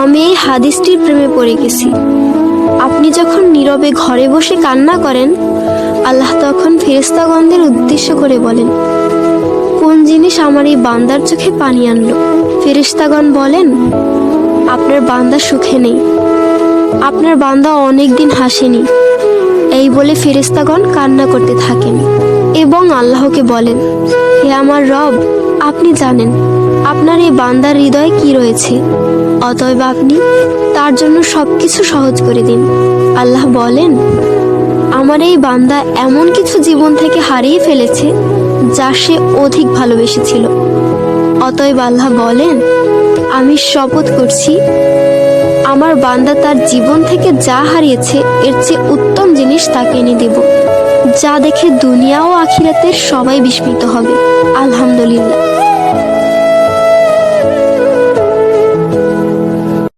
আমি এই হাদিসটির প্রেমে পড়ে গেছি। আপনি যখন নীরবে ঘরে বসে কান্না করেন, আল্লাহ তখন ফেরেশতাগণদের উদ্দেশ্য করে বলেন, কোন জিনিস আমার এই বান্দার চোখে পানি আনলো? ফেরেশতাগণ বলেন, আপনার বান্দা সুখে নেই, আপনার বান্দা অনেকদিন হাসেনি। এই বলে ফেরেশতাগণ কান্না করতে থাকেন এবং আল্লাহকে বলেন, হে আমার রব, আপনি জানেন আপনার এই বান্দার হৃদয়ে কি রয়েছে, অতএব আপনি তার জন্য সবকিছু সহজ করে দিন। আল্লাহ বলেন, আমার এই বান্দা এমন কিছু জীবন থেকে হারিয়ে ফেলেছে যা সে অধিক ভালোবেসেছিল। অতএব আল্লাহ বলেন, আমি শপথ করছি, আমার বান্দা তার জীবন থেকে যা হারিয়েছে এর চেয়ে উত্তম জিনিস তাকে এনে দেব, যা দেখে দুনিয়া ও আখিরাতের সবাই বিস্মিত হবে। আলহামদুলিল্লাহ।